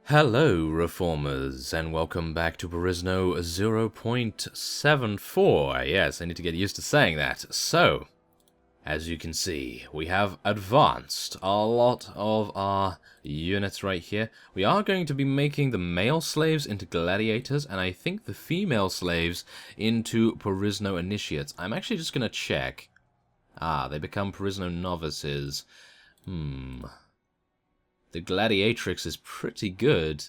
Hello, Reformers, and welcome back to Perisno 0.74. Yes, I need to get used to saying that. So, as you can see, we have advanced a lot of our units right here. We are going to be making the male slaves into gladiators, and I think the female slaves into Perisno initiates. I'm actually just going to check. They become Perisno novices. The gladiatrix is pretty good,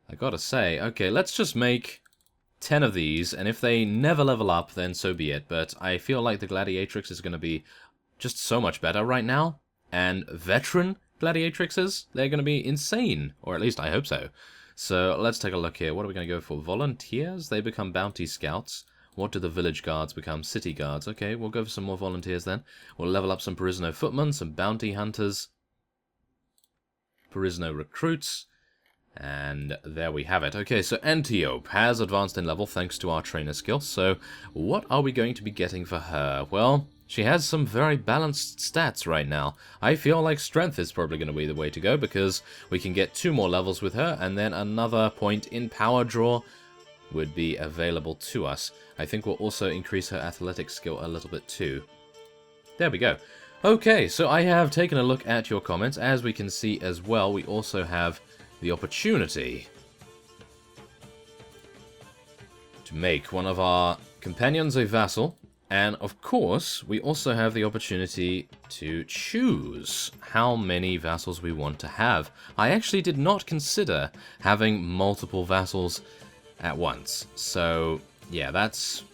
I gotta say. Okay, let's just make 10 of these, and if they never level up, then so be it. But I feel like the gladiatrix is going to be just so much better right now. And veteran gladiatrixes, they're going to be insane. Or at least I hope so. So let's take a look here. What are we going to go for? Volunteers? They become bounty scouts. What do the village guards become? City guards. Okay, we'll go for some more volunteers then. We'll level up some Perisno footmen, some bounty hunters, Perisno recruits, and there we have it. Okay, so Antiope has advanced in level thanks to our trainer skill. So what are we going to be getting for her? Well, she has some very balanced stats right now. I feel like strength is probably going to be the way to go, because we can get 2 more levels with her, and then another point in power draw would be available to us. I think we'll also increase her athletic skill a little bit too. There we go. Okay, so I have taken a look at your comments. As we can see as well, we also have the opportunity to make one of our companions a vassal. And of course, we also have the opportunity to choose how many vassals we want to have. I actually did not consider having multiple vassals at once. So, yeah, that's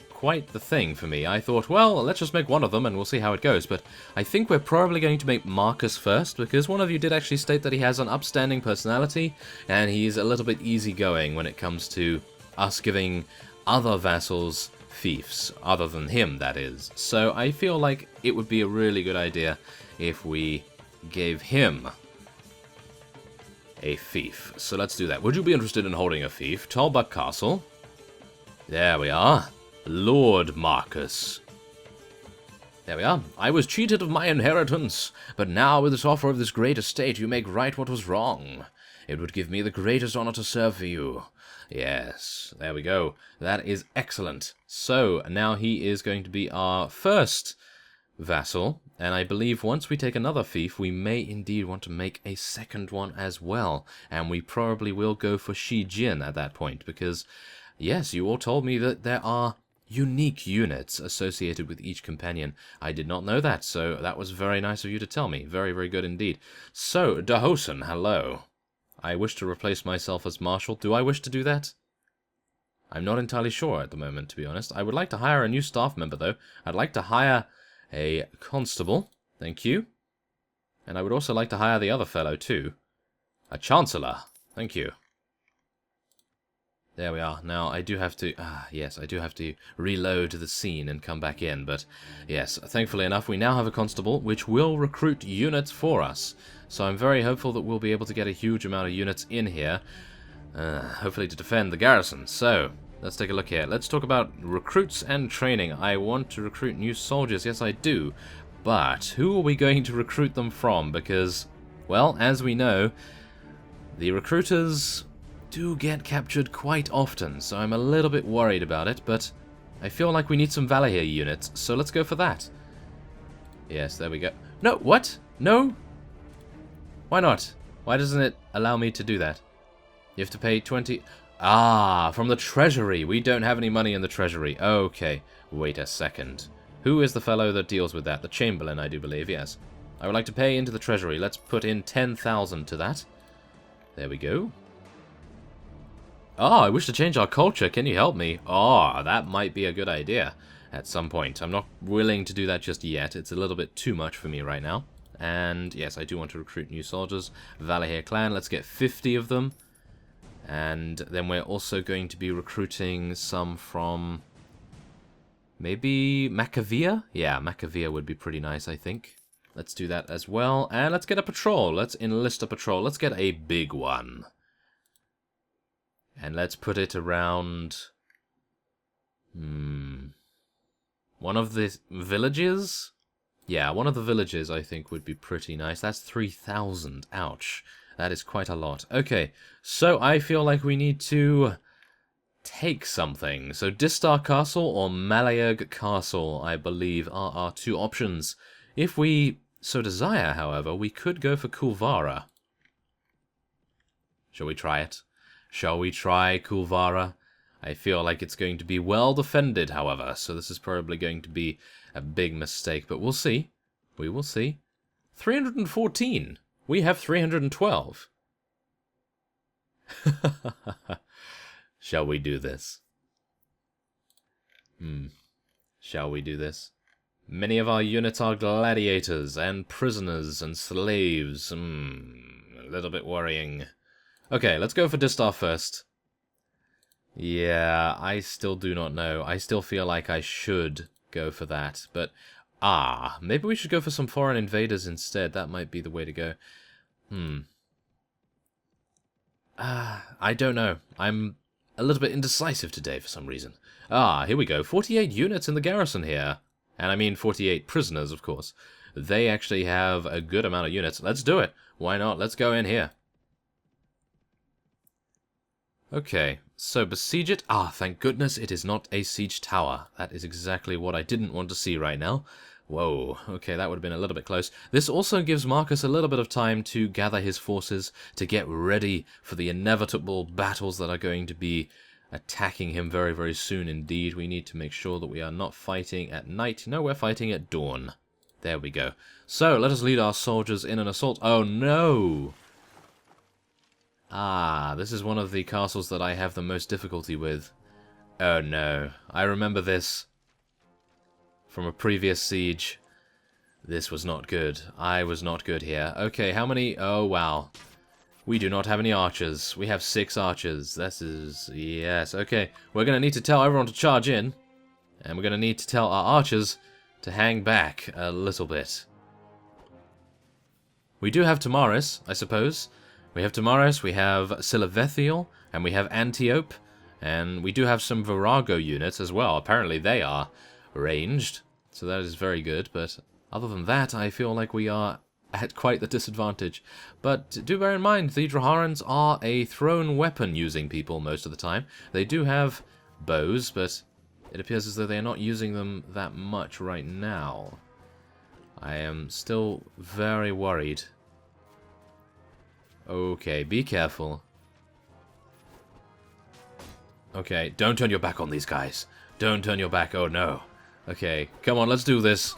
quite the thing for me. I thought, well, let's just make one of them and we'll see how it goes. But I think we're probably going to make Marcus first, because one of you did actually state that he has an upstanding personality and he's a little bit easygoing when it comes to us giving other vassals fiefs, other than him, that is. So I feel like it would be a really good idea if we gave him a fief. So let's do that. Would you be interested in holding a fief? Talbot Castle. There we are. Lord Marcus. There we are. I was cheated of my inheritance, but now with this offer of this great estate, you make right what was wrong. It would give me the greatest honor to serve for you. Yes, there we go. That is excellent. So, now he is going to be our first vassal, and I believe once we take another fief, we may indeed want to make a second one as well, and we probably will go for Shi Jin at that point, because, yes, you all told me that there are unique units associated with each companion. I did not know that, so that was very nice of you to tell me. Very, very good indeed. So, Dahosen, hello. I wish to replace myself as Marshal. Do I wish to do that? I'm not entirely sure at the moment, to be honest. I would like to hire a new staff member, though. I'd like to hire a constable. Thank you. And I would also like to hire the other fellow, too. A Chancellor. Thank you. There we are. Now, I do have to... yes, I do have to reload the scene and come back in. But, yes, thankfully enough, we now have a constable, which will recruit units for us. So I'm very hopeful that we'll be able to get a huge amount of units in here, hopefully to defend the garrison. So, let's take a look here. Let's talk about recruits and training. I want to recruit new soldiers. Yes, I do. But, who are we going to recruit them from? Because, well, as we know, the recruiters do get captured quite often, so I'm a little bit worried about it, but I feel like we need some Valahir units, so let's go for that. Yes, there we go. No, what? No? Why not? Why doesn't it allow me to do that? You have to pay 20... from the treasury. We don't have any money in the treasury. Okay, wait a second. Who is the fellow that deals with that? The Chamberlain, I do believe, yes. I would like to pay into the treasury. Let's put in 10,000 to that. There we go. I wish to change our culture. Can you help me? That might be a good idea at some point. I'm not willing to do that just yet. It's a little bit too much for me right now. And yes, I do want to recruit new soldiers. Valahir clan, let's get 50 of them. And then we're also going to be recruiting some from... maybe Macavia? Yeah, Macavia would be pretty nice, I think. Let's do that as well. And let's get a patrol. Let's enlist a patrol. Let's get a big one. And let's put it around... one of the villages? Yeah, one of the villages I think would be pretty nice. That's 3,000. Ouch. That is quite a lot. Okay, so I feel like we need to take something. So Distar Castle or Malayag Castle, I believe, are our two options. If we so desire, however, we could go for Kulvara. Shall we try it? Shall we try Kulvara? I feel like it's going to be well defended, however, so this is probably going to be a big mistake, but we'll see. We will see. 314. We have 312. Shall we do this? Shall we do this? Many of our units are gladiators and prisoners and slaves. A little bit worrying. Okay, let's go for Distar first. Yeah, I still do not know. I still feel like I should go for that, but maybe we should go for some foreign invaders instead. That might be the way to go. I don't know. I'm a little bit indecisive today for some reason. Here we go. 48 units in the garrison here. And I mean 48 prisoners, of course. They actually have a good amount of units. Let's do it. Why not? Let's go in here. Okay, so besiege it. Thank goodness it is not a siege tower. That is exactly what I didn't want to see right now. Whoa, okay, that would have been a little bit close. This also gives Marcus a little bit of time to gather his forces, to get ready for the inevitable battles that are going to be attacking him very, very soon indeed. We need to make sure that we are not fighting at night. No, we're fighting at dawn. There we go. So, let us lead our soldiers in an assault. Oh, no! This is one of the castles that I have the most difficulty with. Oh, no. I remember this from a previous siege. This was not good. I was not good here. Okay, how many? Oh, wow. We do not have any archers. We have 6 archers. This is... yes, okay. We're going to need to tell everyone to charge in. And we're going to need to tell our archers to hang back a little bit. We do have Tamaris, I suppose. We have Tamaris, we have Silavethiel, and we have Antiope. And we do have some Virago units as well. Apparently they are ranged. So that is very good, but other than that, I feel like we are at quite the disadvantage. But do bear in mind, the Draharans are a thrown weapon using people most of the time. They do have bows, but it appears as though they are not using them that much right now. I am still very worried. Okay, be careful. Okay, don't turn your back on these guys. Don't turn your back, oh no. Okay, come on, let's do this.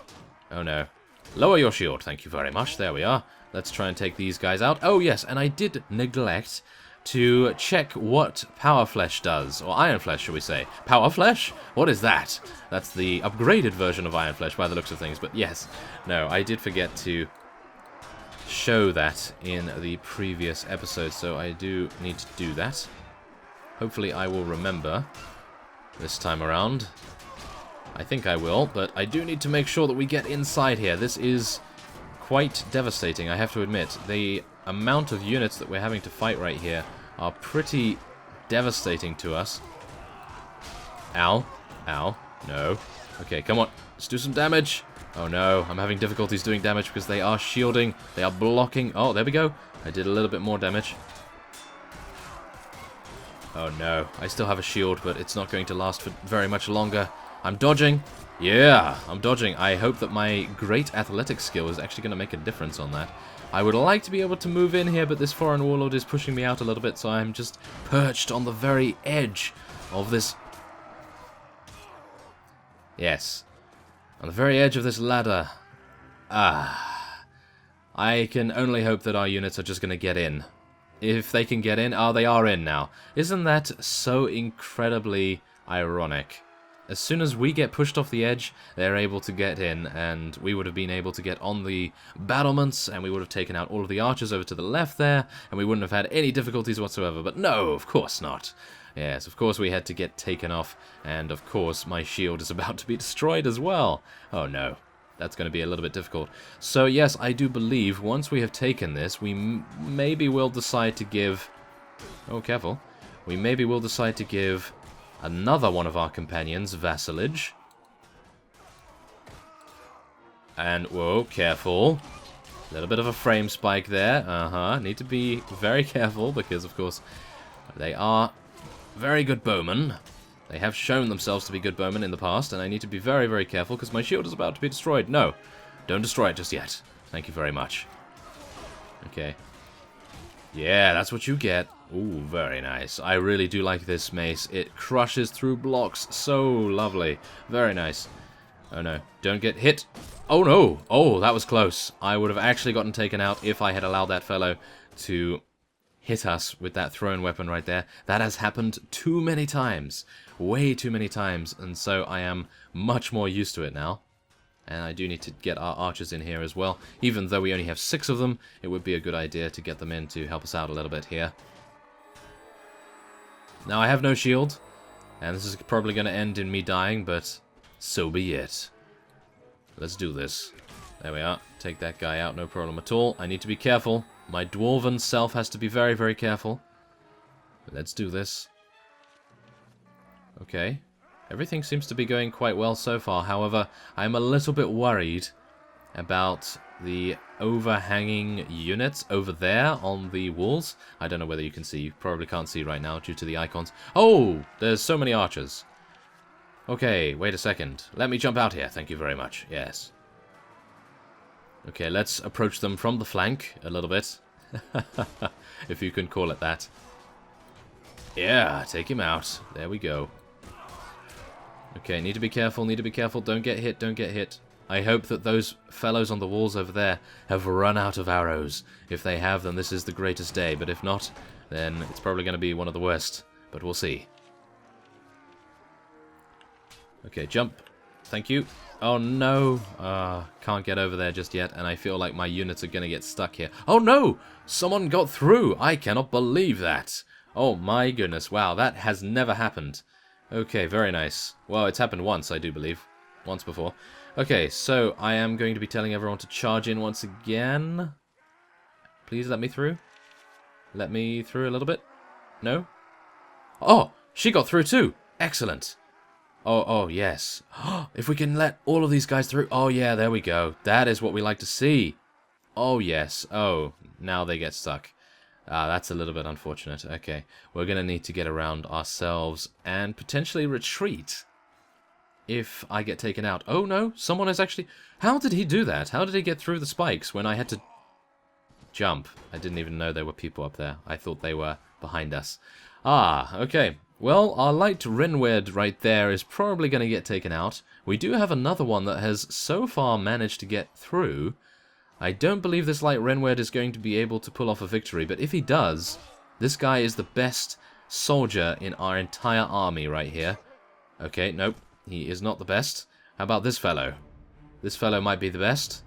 Oh no. Lower your shield, thank you very much. There we are. Let's try and take these guys out. Oh yes, and I did neglect to check what Power Flesh does. Or Iron Flesh, shall we say. Power Flesh? What is that? That's the upgraded version of Iron Flesh by the looks of things. But yes, no, I did forget to show that in the previous episode, so I do need to do that. Hopefully I will remember this time around. I think I will, but I do need to make sure that we get inside here. This is quite devastating, I have to admit. The amount of units that we're having to fight right here are pretty devastating to us. Ow. Ow. No. Okay, come on. Let's do some damage. Oh no, I'm having difficulties doing damage because they are shielding. They are blocking. Oh, there we go. I did a little bit more damage. Oh no, I still have a shield, but it's not going to last for very much longer. I'm dodging. Yeah, I'm dodging. I hope that my great athletic skill is actually going to make a difference on that. I would like to be able to move in here, but this foreign warlord is pushing me out a little bit, so I'm just perched on the very edge of this... yes. On the very edge of this ladder. I can only hope that our units are just going to get in. If they can get in... they are in now. Isn't that so incredibly ironic? As soon as we get pushed off the edge, they're able to get in, and we would have been able to get on the battlements, and we would have taken out all of the archers over to the left there, and we wouldn't have had any difficulties whatsoever. But no, of course not. Yes, of course we had to get taken off, and of course my shield is about to be destroyed as well. Oh no, that's going to be a little bit difficult. So yes, I do believe once we have taken this, we maybe will decide to give... oh, careful. We maybe will decide to give another one of our companions vassalage. And, whoa, careful. A little bit of a frame spike there. Need to be very careful because, of course, they are very good bowmen. They have shown themselves to be good bowmen in the past, and I need to be very, very careful because my shield is about to be destroyed. No, don't destroy it just yet. Thank you very much. Okay. Yeah, that's what you get. Ooh, very nice. I really do like this mace. It crushes through blocks. So lovely. Very nice. Oh no, don't get hit. Oh no! Oh, that was close. I would have actually gotten taken out if I had allowed that fellow to hit us with that thrown weapon right there. That has happened too many times. Way too many times. And so I am much more used to it now. And I do need to get our archers in here as well. Even though we only have 6 of them, it would be a good idea to get them in to help us out a little bit here. Now I have no shield. And this is probably going to end in me dying, but so be it. Let's do this. There we are. Take that guy out, no problem at all. I need to be careful. My dwarven self has to be very, very careful. Let's do this. Okay. Everything seems to be going quite well so far. However, I'm a little bit worried about the overhanging units over there on the walls. I don't know whether you can see. You probably can't see right now due to the icons. Oh! There's so many archers. Okay, wait a second. Let me jump out here. Thank you very much. Yes. Okay, let's approach them from the flank a little bit. If you can call it that. Yeah, take him out. There we go. Okay, need to be careful, need to be careful. Don't get hit, don't get hit. I hope that those fellows on the walls over there have run out of arrows. If they have, then this is the greatest day. But if not, then it's probably going to be one of the worst. But we'll see. Okay, jump. Thank you. Oh no! Can't get over there just yet, and I feel like my units are going to get stuck here. Oh no! Someone got through! I cannot believe that! Oh my goodness, wow, that has never happened. Okay, very nice. Well, it's happened once, I do believe. Once before. Okay, so I am going to be telling everyone to charge in once again. Please let me through. Let me through a little bit. No? Oh! She got through too! Excellent! Oh, yes. If we can let all of these guys through. Oh, yeah, there we go. That is what we like to see. Oh, yes. Oh, now they get stuck. That's a little bit unfortunate. Okay, we're going to need to get around ourselves and potentially retreat if I get taken out. Oh, no. Someone is actually... How did he do that? How did he get through the spikes when I had to jump? I didn't even know there were people up there. I thought they were behind us. Ah, okay. Well, our light Renwerd right there is probably going to get taken out. We do have another one that has so far managed to get through. I don't believe this light Renwerd is going to be able to pull off a victory, but if he does, this guy is the best soldier in our entire army right here. Okay, nope, he is not the best. How about this fellow? This fellow might be the best.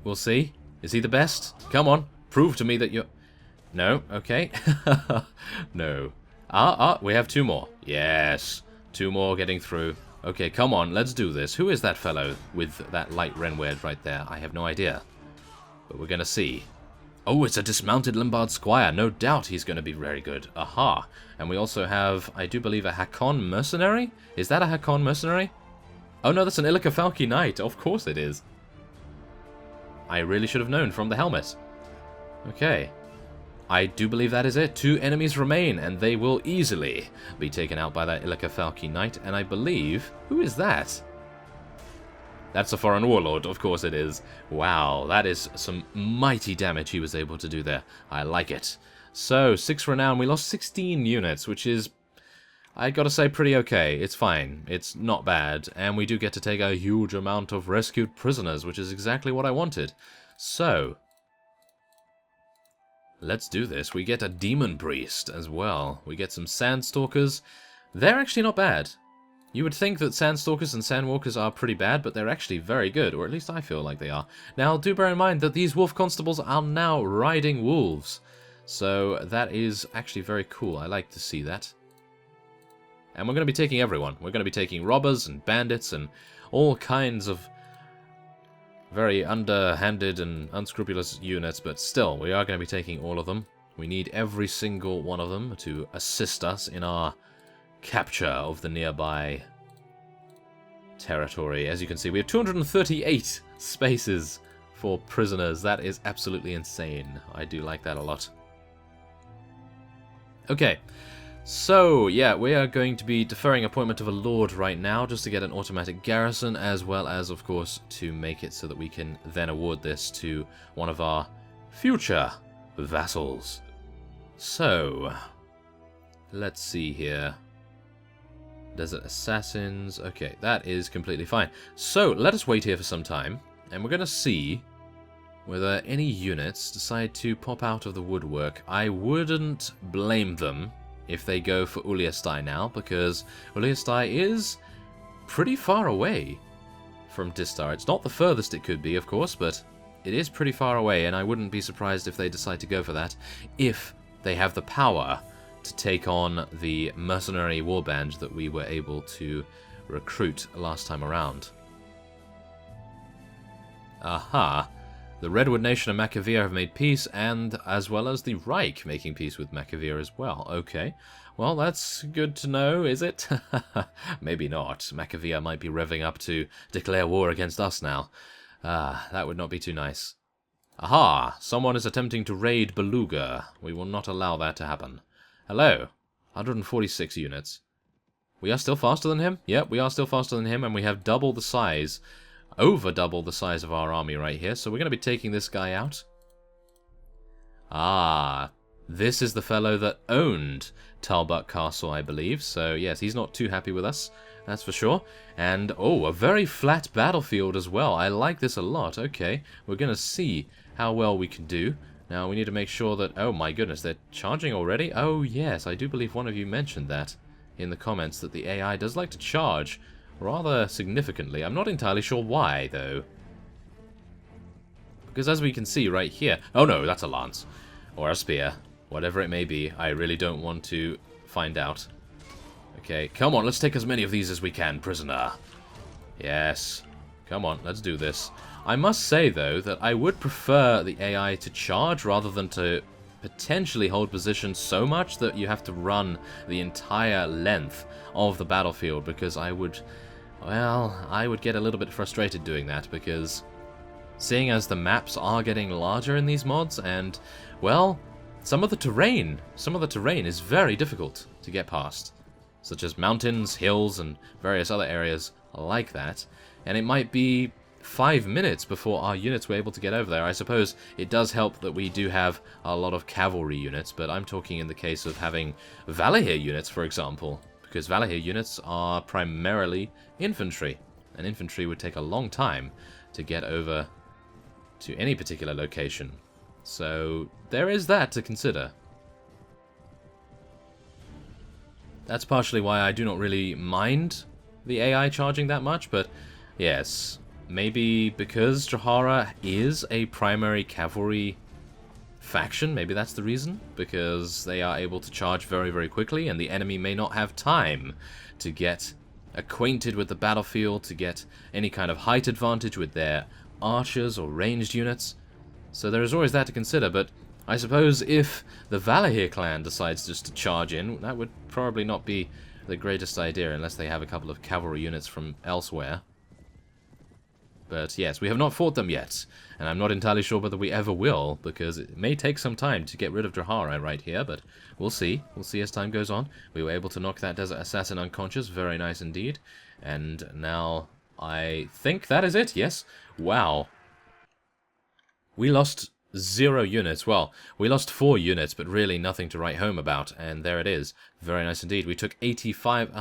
We'll see. Is he the best? Come on, prove to me that you're... No, okay. No. We have 2 more. Yes, 2 more getting through. Okay, come on, let's do this. Who is that fellow with that light Renwerd right there? I have no idea. But we're going to see. Oh, it's a dismounted Limbard Squire. No doubt he's going to be very good. Aha. And we also have, I do believe, a Hakon Mercenary? Is that a Hakon Mercenary? Oh no, that's an Illica Knight. Of course it is. I really should have known from the helmet. Okay. I do believe that is it. 2 enemies remain, and they will easily be taken out by that Illica Knight. And I believe... Who is that? That's a foreign warlord, of course it is. Wow, that is some mighty damage he was able to do there. I like it. So, 6 renown. We lost 16 units, which is, I gotta say, pretty okay. It's fine. It's not bad. And we do get to take a huge amount of rescued prisoners, which is exactly what I wanted. So... let's do this. We get a demon priest as well. We get some sandstalkers. They're actually not bad. You would think that sandstalkers and sandwalkers are pretty bad, but they're actually very good, or at least I feel like they are. Now, do bear in mind that these wolf constables are now riding wolves. So that is actually very cool. I like to see that. And we're going to be taking everyone. We're going to be taking robbers and bandits and all kinds of very underhanded and unscrupulous units, but still, we are going to be taking all of them. We need every single one of them to assist us in our capture of the nearby territory. As you can see, we have 238 spaces for prisoners. That is absolutely insane. I do like that a lot. Okay, so yeah, we are going to be deferring appointment of a lord right now just to get an automatic garrison, as well as, of course, to make it so that we can then award this to one of our future vassals. So, let's see here. Desert Assassins. Okay, that is completely fine. So, let us wait here for some time, and we're going to see whether any units decide to pop out of the woodwork. I wouldn't blame them if they go for Uliastai now, because Uliastai is pretty far away from Distar. It's not the furthest it could be, of course, but it is pretty far away, and I wouldn't be surprised if they decide to go for that, if they have the power to take on the mercenary warband that we were able to recruit last time around. Aha! The Redwood Nation and Macavia have made peace, and as well as the Reich making peace with Macavia as well. Okay, well, that's good to know, is it? Maybe not. Macavia might be revving up to declare war against us now. That would not be too nice. Aha! Someone is attempting to raid Beluga. We will not allow that to happen. Hello. 146 units. We are still faster than him? Yep, we are still faster than him, and we have double the size, over double the size of our army right here, so we're going to be taking this guy out. Ah, this is the fellow that owned Talbot Castle, I believe, so yes, he's not too happy with us, that's for sure. And, oh, a very flat battlefield as well. I like this a lot. Okay, we're going to see how well we can do. Now, we need to make sure that... Oh, my goodness, they're charging already? Oh, yes, I do believe one of you mentioned that in the comments, that the AI does like to charge rather significantly. I'm not entirely sure why, though. Because as we can see right here... Oh, no, that's a lance. Or a spear. Whatever it may be, I really don't want to find out. Okay, come on, let's take as many of these as we can, prisoner. Yes. Come on, let's do this. I must say, though, that I would prefer the AI to charge rather than to potentially hold position so much that you have to run the entire length of the battlefield, because I would... Well, I would get a little bit frustrated doing that, because seeing as the maps are getting larger in these mods, and, well, some of the terrain is very difficult to get past, such as mountains, hills, and various other areas like that, and it might be 5 minutes before our units were able to get over there. I suppose it does help that we do have a lot of cavalry units, but I'm talking in the case of having Valahir units, for example, because Valahir units are primarily infantry, and infantry would take a long time to get over to any particular location. So there is that to consider. That's partially why I do not really mind the AI charging that much, but yes, maybe because Drahara is a primary cavalry faction, maybe that's the reason, because they are able to charge very, very quickly, and the enemy may not have time to get acquainted with the battlefield, to get any kind of height advantage with their archers or ranged units. So there is always that to consider, but I suppose if the Valahir clan decides just to charge in, that would probably not be the greatest idea unless they have a couple of cavalry units from elsewhere. But yes, we have not fought them yet, and I'm not entirely sure whether we ever will, because it may take some time to get rid of Drahara right here, but we'll see. We'll see as time goes on. We were able to knock that Desert Assassin unconscious, very nice indeed. And now I think that is it, yes. Wow. We lost 0 units. Well, we lost 4 units, but really nothing to write home about, and there it is. Very nice indeed. We took 85...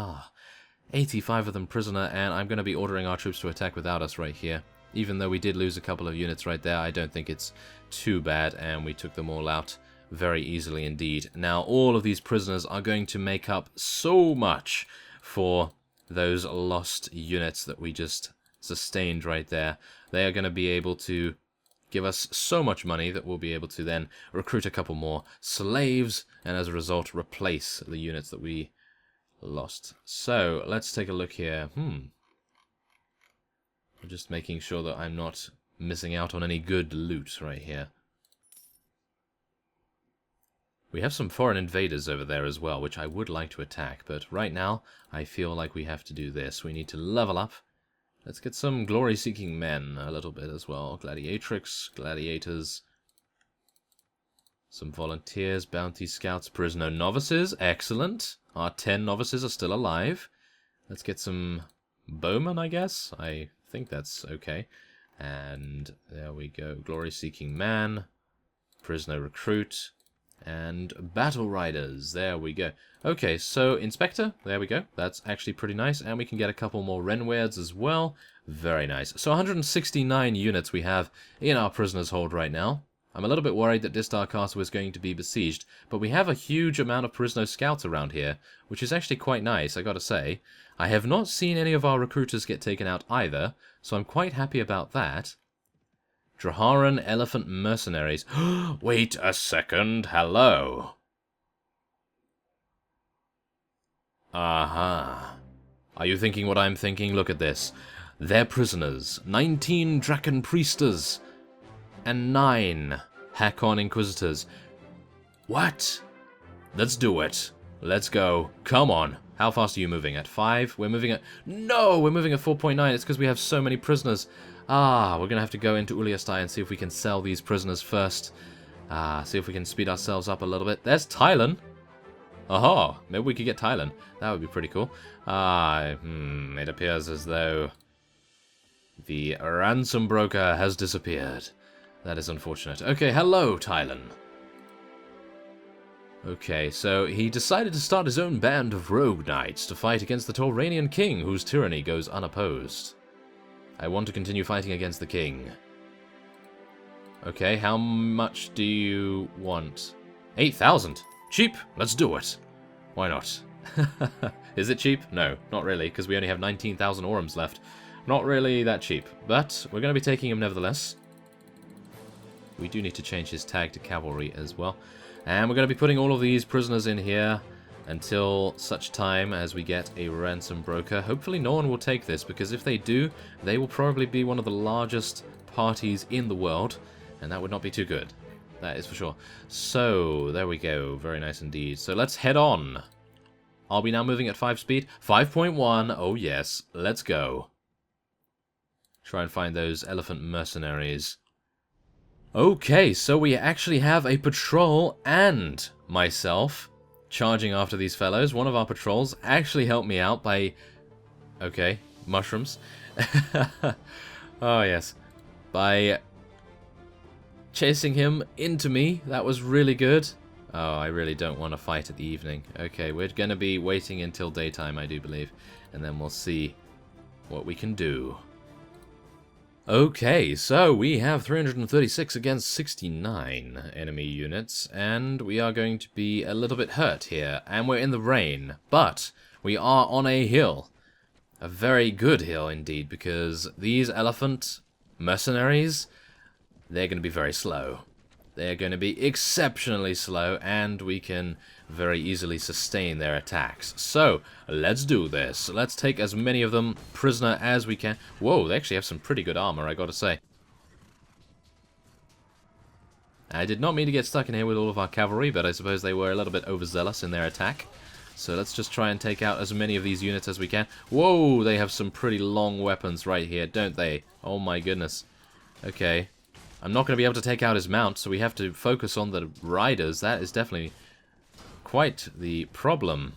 85 of them prisoner, and I'm going to be ordering our troops to attack without us right here. Even though we did lose a couple of units right there, I don't think it's too bad, and we took them all out very easily indeed. Now, all of these prisoners are going to make up so much for those lost units that we just sustained right there. They are going to be able to give us so much money that we'll be able to then recruit a couple more slaves, and as a result replace the units that we lost. So, let's take a look here. I'm just making sure that I'm not missing out on any good loot right here. We have some foreign invaders over there as well, which I would like to attack, but right now I feel like we have to do this. We need to level up Let's get some glory-seeking men a little bit as well. Gladiatrix, gladiators. Some volunteers, bounty scouts, Perisno novices. Excellent. Our 10 novices are still alive. Let's get some bowmen, I guess. I think that's okay. And there we go. Glory-seeking man. Perisno recruit. And battle riders. There we go. Okay, so Inspector. There we go. That's actually pretty nice. And we can get a couple more Renweirds as well. Very nice. So 169 units we have in our prisoner's hold right now. I'm a little bit worried that Distar Castle is going to be besieged, but we have a huge amount of Perisno scouts around here, which is actually quite nice, I gotta say. I have not seen any of our recruiters get taken out either, so I'm quite happy about that. Draharan Elephant Mercenaries. Wait a second, hello. Aha. Are you thinking what I'm thinking? Look at this. They're prisoners. 19 Draken Priesters. And 9 Hakon Inquisitors. What? Let's do it. Let's go. Come on. How fast are you moving? At 5? We're moving at... No! We're moving at 4.9. It's because we have so many prisoners. Ah, we're going to have to go into Uliastai and see if we can sell these prisoners first. See if we can speed ourselves up a little bit. There's Thailand. Aha! Maybe we could get Thailand. That would be pretty cool. It appears as though the ransom broker has disappeared. That is unfortunate. Okay, hello, Thailand. Okay, so he decided to start his own band of rogue knights to fight against the Tauranian king, whose tyranny goes unopposed. I want to continue fighting against the king. Okay, how much do you want? 8,000. Cheap. Let's do it. Why not? Is it cheap? No, not really, because we only have 19,000 orums left. Not really that cheap, but we're going to be taking him nevertheless. We do need to change his tag to cavalry as well. And we're going to be putting all of these prisoners in here until such time as we get a ransom broker. Hopefully no one will take this, because if they do, they will probably be one of the largest parties in the world, and that would not be too good. That is for sure. So, there we go. Very nice indeed. So let's head on. Are we now moving at 5 speed? 5.1. Oh yes. Let's go. Try and find those elephant mercenaries. Okay, so we actually have a patrol and myself charging after these fellows. One of our patrols actually helped me out by... Okay, mushrooms. Oh, yes. By chasing him into me. That was really good. Oh, I really don't want to fight at the evening. Okay, we're going to be waiting until daytime, I do believe. And then we'll see what we can do. Okay, so we have 336 against 69 enemy units, and we are going to be a little bit hurt here, and we're in the rain, but we are on a hill. A very good hill indeed, because these elephant mercenaries, they're going to be very slow. They're going to be exceptionally slow, and we can very easily sustain their attacks. So, let's do this. Let's take as many of them prisoner as we can. Whoa, they actually have some pretty good armor, I gotta say. I did not mean to get stuck in here with all of our cavalry, but I suppose they were a little bit overzealous in their attack. So let's just try and take out as many of these units as we can. Whoa, they have some pretty long weapons right here, don't they? Oh my goodness. Okay. I'm not going to be able to take out his mount, so we have to focus on the riders. That is definitely quite the problem.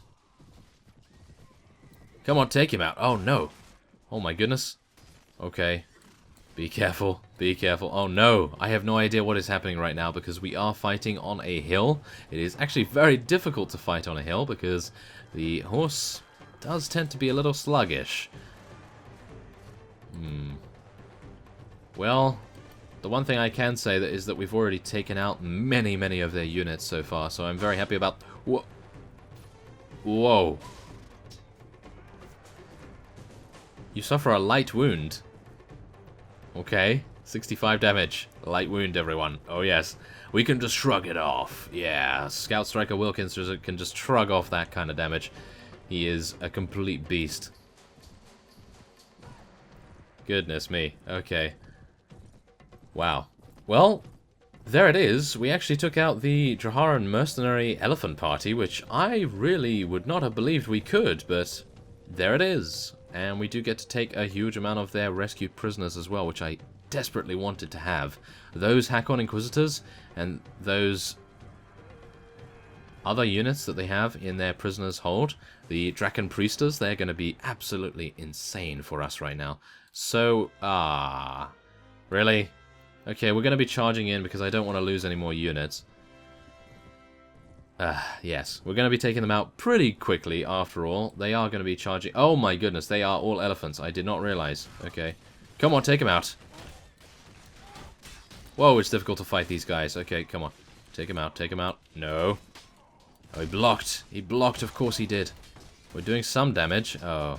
Come on, take him out. Oh, no. Oh, my goodness. Okay. Be careful. Be careful. Oh, no. I have no idea what is happening right now because we are fighting on a hill. It is actually very difficult to fight on a hill because the horse does tend to be a little sluggish. Well... The one thing I can say is that we've already taken out many of their units so far, so I'm very happy about... Whoa. You suffer a light wound. Okay. 65 damage. Light wound, everyone. Oh, yes. We can just shrug it off. Yeah. Scout Striker Wilkins can just shrug off that kind of damage. He is a complete beast. Goodness me. Okay. Wow. Well, there it is. We actually took out the Draharan mercenary elephant party, which I really would not have believed we could, but there it is. and we do get to take a huge amount of their rescued prisoners as well, which I desperately wanted to have. Those Hakon Inquisitors and those other units that they have in their prisoners' hold, the Draken Priesters, they're going to be absolutely insane for us right now. So, really? Okay, we're going to be charging in because I don't want to lose any more units. Yes, we're going to be taking them out pretty quickly after all. They are going to be charging... Oh my goodness, they are all elephants. I did not realize. Okay. Come on, take them out. Whoa, it's difficult to fight these guys. Okay, come on. Take him out, take him out. No. Oh, he blocked. He blocked, of course he did. We're doing some damage. Oh.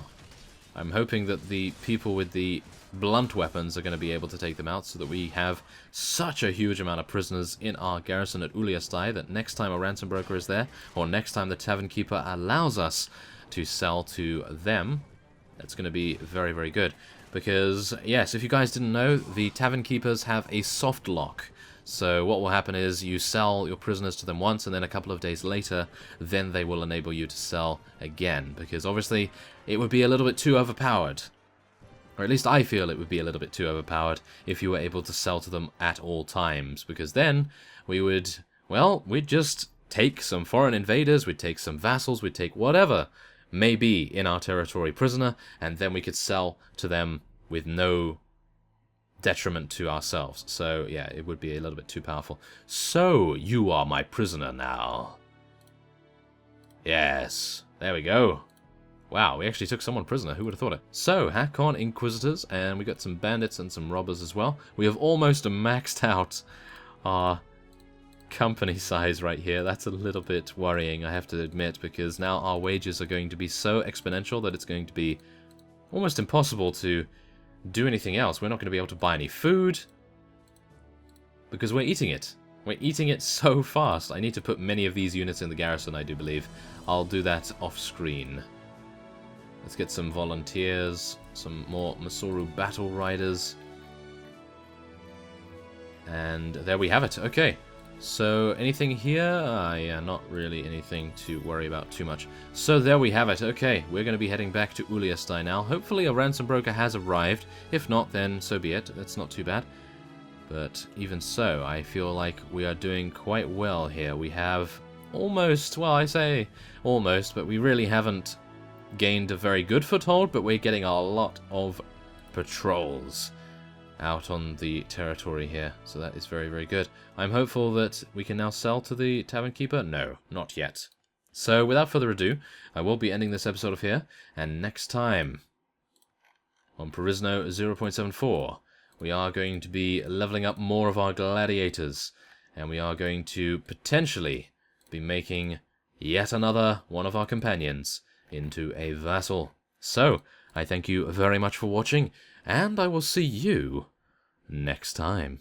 I'm hoping that the people with the blunt weapons are going to be able to take them out so that we have such a huge amount of prisoners in our garrison at Uliastai that next time a ransom broker is there, or next time the tavern keeper allows us to sell to them, that's going to be very, very good. Because, yes, if you guys didn't know, the tavern keepers have a soft lock. So what will happen is you sell your prisoners to them once, and then a couple of days later, then they will enable you to sell again. Because obviously, it would be a little bit too overpowered. Or at least I feel it would be a little bit too overpowered if you were able to sell to them at all times. Because then we would, well, we'd just take some foreign invaders, we'd take some vassals, we'd take whatever may be in our territory prisoner, and then we could sell to them with no detriment to ourselves. So, yeah, it would be a little bit too powerful. So, you are my prisoner now. Yes, there we go. Wow, we actually took someone prisoner. Who would have thought it? So, Hakon Inquisitors, and we got some bandits and some robbers as well. We have almost maxed out our company size right here. That's a little bit worrying, I have to admit, because now our wages are going to be so exponential that it's going to be almost impossible to do anything else. We're not going to be able to buy any food because we're eating it. We're eating it so fast. I need to put many of these units in the garrison, I do believe. I'll do that off screen. Let's get some volunteers, some more Masoru battle riders. And there we have it. Okay. So, anything here? Yeah, not really anything to worry about too much. So, there we have it. Okay, we're going to be heading back to Uliastai now. Hopefully a ransom broker has arrived. If not, then so be it. That's not too bad. But even so, I feel like we are doing quite well here. We have almost, well, I say almost, but we really haven't gained a very good foothold, but we're getting a lot of patrols out on the territory here, so that is very, very good. I'm hopeful that we can now sell to the tavern keeper. No, not yet. So without further ado, I will be ending this episode off here, and next time on Perisno 0.74 we are going to be leveling up more of our gladiators, and we are going to potentially be making yet another one of our companions into a vassal. So, I thank you very much for watching, and I will see you next time.